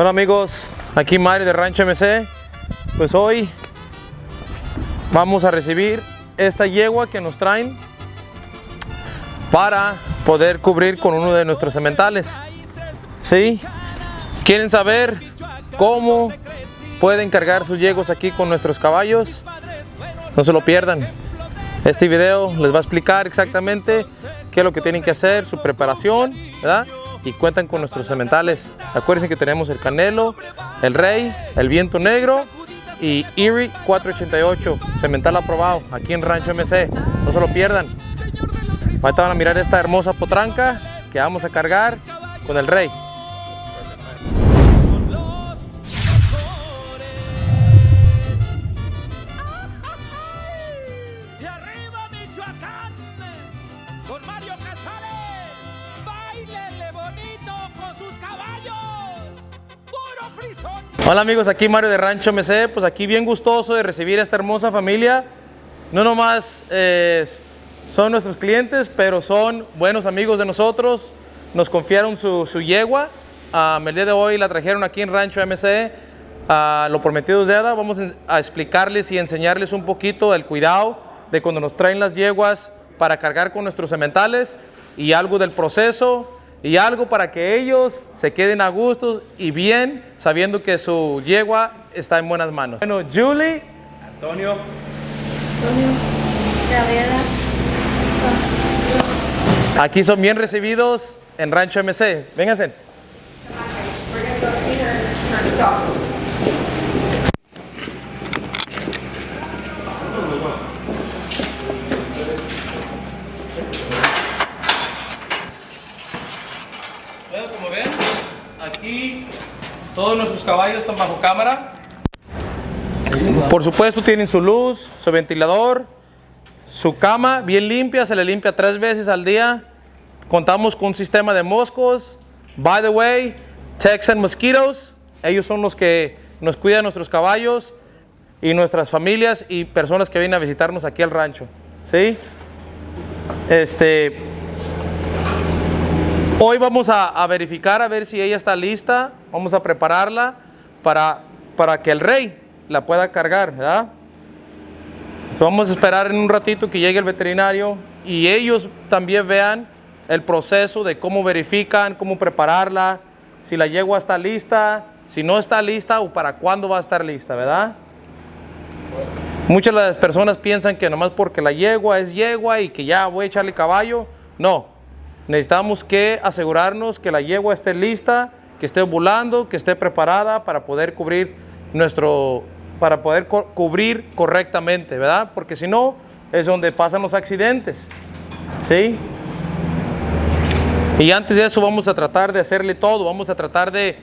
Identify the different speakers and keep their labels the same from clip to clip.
Speaker 1: Hola amigos, aquí Mario de Ranchomc. Pues hoy vamos a recibir esta yegua que nos traen para poder cubrir con uno de nuestros sementales. ¿Sí? ¿Quieren saber cómo pueden cargar sus yeguas aquí con nuestros caballos? No se lo pierdan. Este video les va a explicar exactamente qué es lo que tienen que hacer, su preparación, ¿verdad? Y cuentan con nuestros sementales. Acuérdense que tenemos el Canelo, el Rey, el Viento Negro y Erie 488, semental aprobado aquí en Ranchomc. No se lo pierdan. Ahorita van a mirar esta hermosa potranca que vamos a cargar con el Rey. Hola amigos, aquí Mario de Ranchomc. Pues aquí bien gustoso de recibir a esta hermosa familia. No nomás son nuestros clientes, pero son buenos amigos de nosotros. Nos confiaron su yegua. El día de hoy la trajeron aquí en Ranchomc. Lo prometido es deuda. Vamos a explicarles y enseñarles un poquito del cuidado de cuando nos traen las yeguas para cargar con nuestros sementales, y algo del proceso, y algo para que ellos se queden a gusto y bien, sabiendo que su yegua está en buenas manos. Bueno, Julie, Antonio, Gabriela, aquí son bien recibidos en Ranchomc. Vénganse. Como ven, aquí todos nuestros caballos están bajo cámara. Por supuesto tienen su luz, su ventilador, su cama bien limpia, se le limpia 3 veces al día. Contamos con un sistema de moscos. By the way, Texan Mosquitoes, ellos son los que nos cuidan nuestros caballos y nuestras familias y personas que vienen a visitarnos aquí al rancho. ¿Sí? Hoy vamos a verificar a ver si ella está lista. Vamos a prepararla para que el Rey la pueda cargar, ¿verdad? Vamos a esperar en un ratito que llegue el veterinario y ellos también vean el proceso de cómo verifican, cómo prepararla, si la yegua está lista, si no está lista o para cuándo va a estar lista, ¿verdad? Muchas de las personas piensan que nomás porque la yegua es yegua y que ya voy a echarle caballo. No. Necesitamos que asegurarnos que la yegua esté lista, que esté ovulando, que esté preparada para poder cubrir cubrir correctamente, ¿verdad? Porque si no, es donde pasan los accidentes, ¿sí? Y antes de eso vamos a tratar de hacerle todo. Vamos a tratar de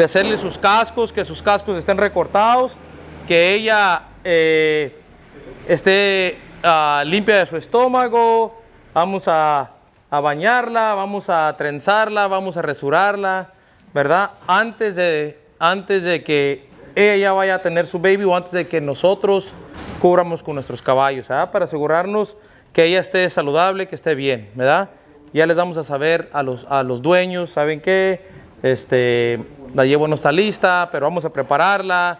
Speaker 1: hacerle sus cascos, que sus cascos estén recortados, que ella esté limpia de su estómago. Vamos a bañarla, vamos a trenzarla, vamos a resurarla, ¿verdad? Antes de que ella ya vaya a tener su baby o antes de que nosotros cubramos con nuestros caballos, ¿verdad? Para asegurarnos que ella esté saludable, que esté bien, ¿verdad? Ya les damos a saber a los dueños, ¿saben qué? La yegua no está lista, pero vamos a prepararla,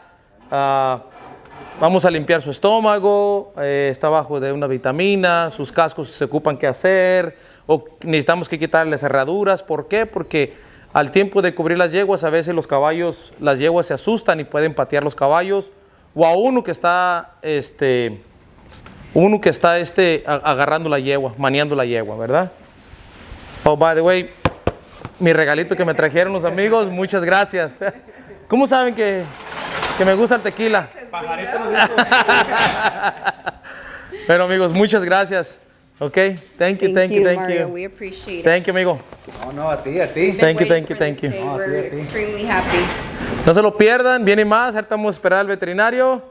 Speaker 1: vamos a limpiar su estómago, está bajo de una vitamina, sus cascos se ocupan qué hacer, o necesitamos que quitarle cerraduras. ¿Por qué? Porque al tiempo de cubrir las yeguas, a veces las yeguas se asustan y pueden patear los caballos, o a uno que está agarrando la yegua, maneando la yegua, ¿verdad? Oh, by the way, mi regalito que me trajeron los amigos, muchas gracias. ¿Cómo saben que me gusta el tequila? Pajarito nos dijo. Pero amigos, muchas gracias. Okay, thank you.
Speaker 2: Mario. We appreciate it.
Speaker 1: Thank you, amigo.
Speaker 3: No, a ti.
Speaker 1: Thank you.
Speaker 2: We're extremely happy.
Speaker 1: No se lo pierdan, viene más. Ahorita vamos a esperar al veterinario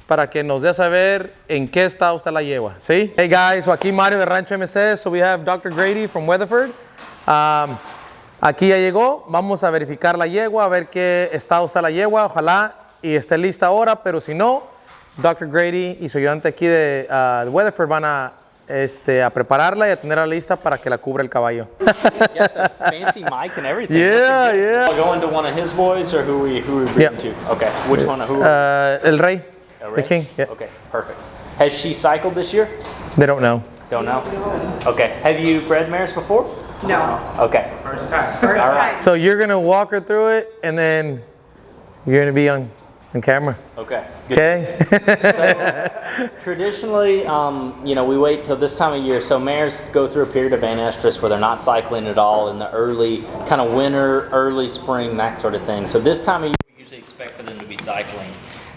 Speaker 1: para que nos dé a saber en qué estado está la yegua, ¿sí? Hey guys, so aquí Mario de Ranchomc. So we have Dr. Grady from Weatherford. Aquí ya llegó. Vamos a verificar la yegua, a ver qué estado está la yegua. Ojalá y esté lista ahora, pero si no, Dr. Grady y su ayudante aquí de Weatherford van a a prepararla y a tenerla lista para que la cubra el caballo.
Speaker 3: You got the fancy mic and everything.
Speaker 1: Yeah, yeah.
Speaker 3: We'll go into one of his boys, or who we bring
Speaker 1: Yeah.
Speaker 3: to? Okay, which one? Who?
Speaker 1: El rey,
Speaker 3: El
Speaker 1: the
Speaker 3: Rey?
Speaker 1: king. Yeah.
Speaker 3: Okay, perfect. Has she cycled this year?
Speaker 1: They don't know.
Speaker 3: Don't know. Okay. Have you bred mares before?
Speaker 2: No.
Speaker 3: Okay.
Speaker 2: First
Speaker 3: All right.
Speaker 2: time.
Speaker 1: So you're gonna walk her through it, and then you're gonna be on camera.
Speaker 3: Okay. Good.
Speaker 1: Okay.
Speaker 3: So, traditionally, you know, we wait till this time of year. So mares go through a period of anestrus where they're not cycling at all in the early kind of winter, early spring, that sort of thing. So this time of year, we usually expect for them to be cycling.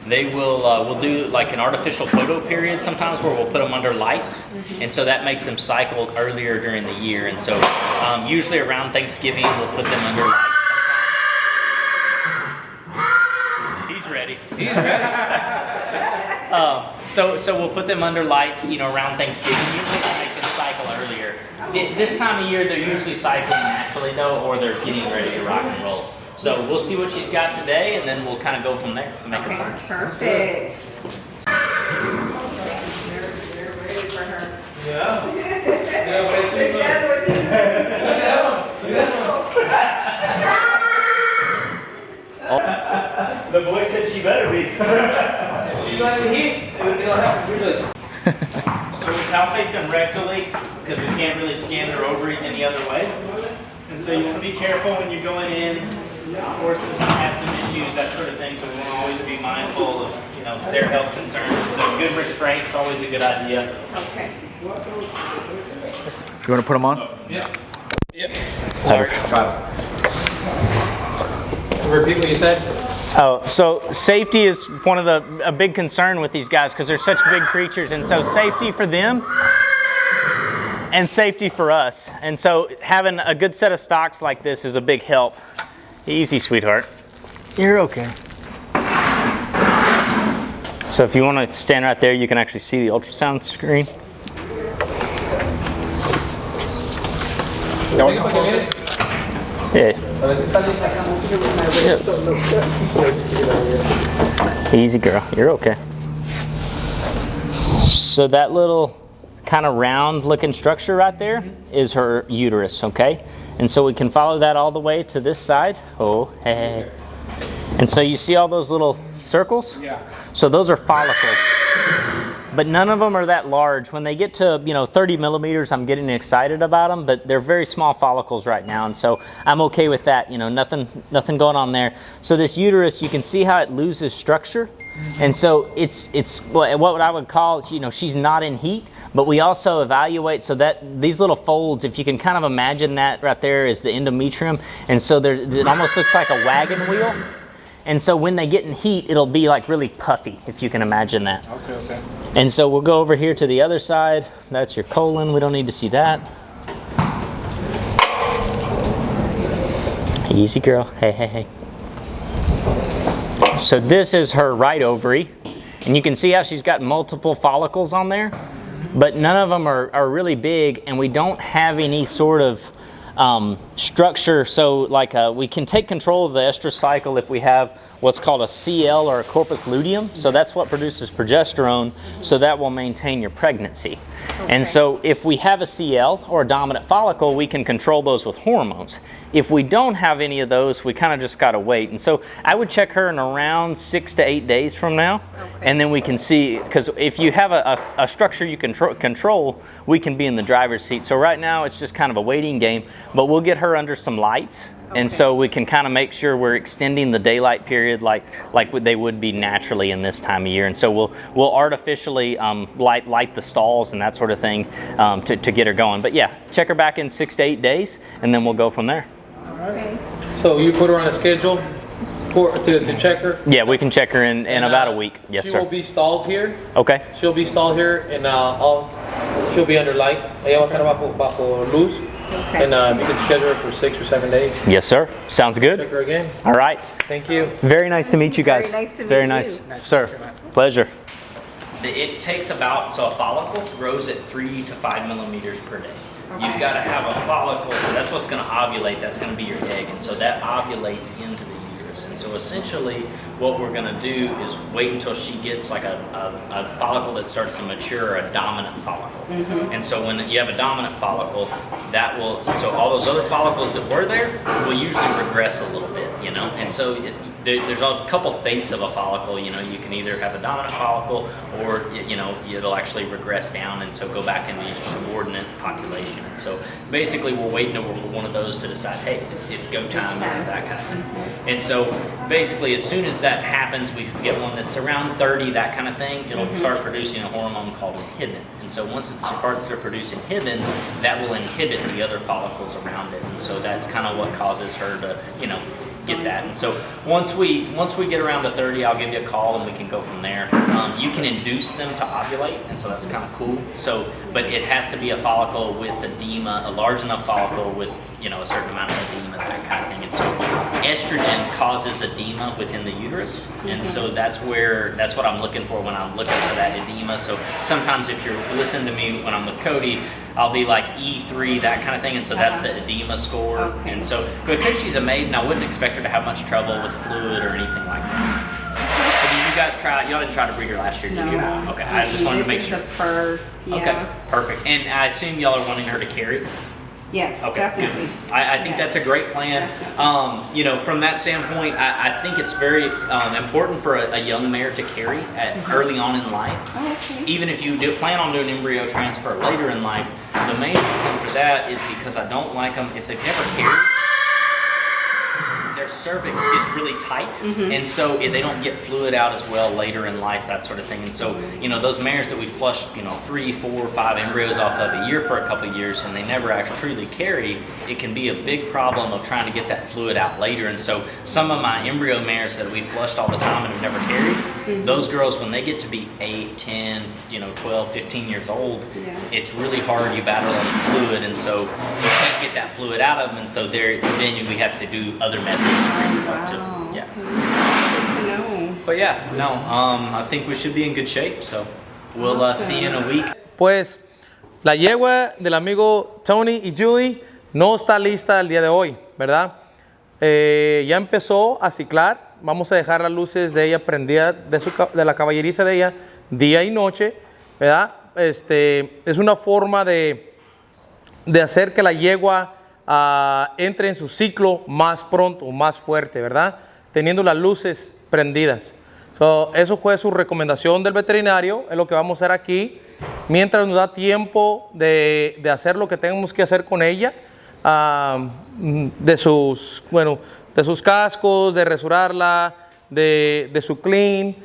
Speaker 3: They will, we'll do like an artificial photo period sometimes where we'll put them under lights. And so that makes them cycle earlier during the year. And so usually around Thanksgiving, we'll put them under lights. He's ready. He's ready. So we'll put them under lights, you know, around Thanksgiving. Usually to make them cycle earlier. This time of year, they're usually cycling naturally though, or they're getting ready to rock and roll. So we'll see what she's got today, and then we'll kind of go from there and make a plan.
Speaker 2: Perfect.
Speaker 3: The boy said she better be.
Speaker 1: She's not in heat.
Speaker 3: So we palpate them rectally because we can't really scan their ovaries any other way. And so you want to be careful when you're going in. Horses have some issues, that sort of thing, so we want to always be mindful of, you know, their health concerns. So good restraint is always a good idea.
Speaker 2: Okay.
Speaker 4: You want to put them on?
Speaker 1: Yeah. Yep. Sorry. Repeat what you said.
Speaker 3: Oh, so safety is one of a big concern with these guys because they're such big creatures, and so safety for them and safety for us. And so having a good set of stocks like this is a big help. Easy, sweetheart. You're okay. So if you want to stand right there, you can actually see the ultrasound screen. Yeah. Easy, girl. You're okay. So that little kind of round looking structure right there is her uterus, okay? And so we can follow that all the way to this side. Oh, hey. And so you see all those little circles?
Speaker 1: Yeah.
Speaker 3: So those are follicles. But none of them are that large. When they get to, you know, 30 millimeters, I'm getting excited about them, but they're very small follicles right now. And so I'm okay with that, you know, nothing going on there. So this uterus, you can see how it loses structure. And so it's what I would call, you know, she's not in heat, but we also evaluate so that these little folds, if you can kind of imagine that right there is the endometrium. And so it almost looks like a wagon wheel. And so when they get in heat, it'll be like really puffy, if you can imagine that.
Speaker 1: Okay.
Speaker 3: And so we'll go over here to the other side. That's your colon. We don't need to see that. Easy, girl. Hey. So this is her right ovary. And you can see how she's got multiple follicles on there. But none of them are really big, and we don't have any sort of structure. So like we can take control of the estrous cycle if we have what's called a CL or a corpus luteum. So that's what produces progesterone, so that will maintain your pregnancy. Okay. And so if we have a CL or a dominant follicle, we can control those with hormones. If we don't have any of those, we kind of just got to wait. And so I would check her in around 6 to 8 days from now. Okay. And then we can see, because if you have a structure you can control, we can be in the driver's seat. So right now it's just kind of a waiting game, but we'll get her under some lights. Okay. And so we can kind of make sure we're extending the daylight period like they would be naturally in this time of year. And so we'll artificially light the stalls and that sort of thing to get her going. But yeah, check her back in 6 to 8 days, and then we'll go from there.
Speaker 2: Okay.
Speaker 1: So you put her on a schedule to check her?
Speaker 3: Yeah, we can check her in about a week. Yes,
Speaker 1: she
Speaker 3: sir.
Speaker 1: She will be stalled here.
Speaker 3: Okay.
Speaker 1: She'll be stalled here, and she'll be under light. Ella va a estar bajo luz.
Speaker 2: Okay.
Speaker 1: And you can schedule her for 6 or 7 days.
Speaker 3: Yes, sir. Sounds good.
Speaker 1: Check her again.
Speaker 3: All right.
Speaker 1: Thank you.
Speaker 3: Very nice to meet you guys.
Speaker 2: Very nice to meet
Speaker 3: Very
Speaker 2: you.
Speaker 3: nice, sir. Pleasure. It takes about, so a follicle grows at 3 to 5 millimeters per day. Okay. You've got to have a follicle, so that's what's going to ovulate. That's going to be your egg, and so that ovulates into the uterus. uterus. And so essentially what we're gonna do is wait until she gets like a follicle that starts to mature, a dominant follicle. And so when you have a dominant follicle, that will, so all those other follicles that were there will usually regress a little bit, you know? And so there's a couple fates of a follicle, you know, you can either have a dominant follicle or, you know, it'll actually regress down and so go back into your subordinate population. And so basically we're waiting for one of those to decide, hey, it's go time, and that kind of thing. And so basically as soon as that happens, we get one that's around 30, that kind of thing, it'll start producing a hormone called inhibin. And so once it starts to produce inhibin, that will inhibit the other follicles around it. And so that's kind of what causes her to, you know, get that. And so once we get around to 30, I'll give you a call and we can go from there. You can induce them to ovulate, and so that's kind of cool. So, but it has to be a follicle with edema, a large enough follicle with, you know, a certain amount of edema, that kind of thing. And so estrogen causes edema within the uterus, and so that's what I'm looking for when I'm looking for that edema. So sometimes if you're listening to me when I'm with Cody, I'll be like E3, that kind of thing, and so that's the edema score.
Speaker 2: Okay.
Speaker 3: And so because she's a maiden, I wouldn't expect her to have much trouble with fluid or anything like that. So, did you guys try? Y'all didn't try to breed her last year, did you?
Speaker 2: No.
Speaker 3: Okay, I just wanted to make
Speaker 2: This is
Speaker 3: sure.
Speaker 2: the first, yeah.
Speaker 3: Okay, perfect. And I assume y'all are wanting her to carry.
Speaker 2: Yes,
Speaker 3: Okay,
Speaker 2: definitely.
Speaker 3: good. I think that's a great plan. You know, from that standpoint, I think it's very important for a young mare to carry early on in life.
Speaker 2: Oh, okay.
Speaker 3: Even if you do plan on doing embryo transfer later in life, the main reason for that is because I don't like them if they've never carried. Their cervix gets really tight, and so they don't get fluid out as well later in life, that sort of thing. And so, you know, those mares that we flushed, you know, 3, 4, 5 embryos off of a year for a couple of years, and they never actually truly carry, it can be a big problem of trying to get that fluid out later. And so, some of my embryo mares that we flushed all the time and have never carried, those girls, when they get to be 8, 10, you know, 12, 15 years old, it's really hard. You battle on fluid, and so you can't get that fluid out of them. And so then we have to do other methods.
Speaker 2: Wow.
Speaker 3: Yeah.
Speaker 2: Okay. No.
Speaker 3: But yeah, no, I think we should be in good shape, so we'll see you in a week.
Speaker 1: Pues la yegua del amigo Tony y Judy no está lista el día de hoy, ¿verdad? Ya empezó a ciclar. Vamos a dejar las luces de ella prendidas de la caballeriza de ella día y noche, ¿verdad? Es una forma de hacer que la yegua entre en su ciclo más pronto, más fuerte, ¿verdad? Teniendo las luces prendidas. Eso fue su recomendación del veterinario, es lo que vamos a hacer aquí. Mientras nos da tiempo de hacer lo que tenemos que hacer con ella, de sus cascos, de rasurarla, de su clean,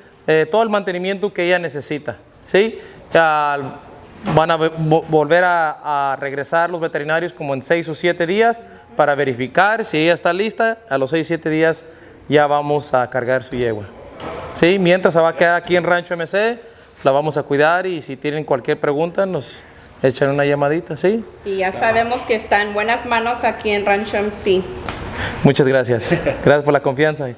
Speaker 1: todo el mantenimiento que ella necesita, ¿sí? Van a volver a regresar los veterinarios como en 6 o 7 días para verificar si ella está lista. A los 6 o 7 días ya vamos a cargar su yegua. ¿Sí? Mientras se va a quedar aquí en Rancho MC, la vamos a cuidar y si tienen cualquier pregunta nos echan una llamadita, ¿sí?
Speaker 2: Y ya sabemos que está en buenas manos aquí en Ranchomc.
Speaker 1: Muchas gracias. Gracias por la confianza.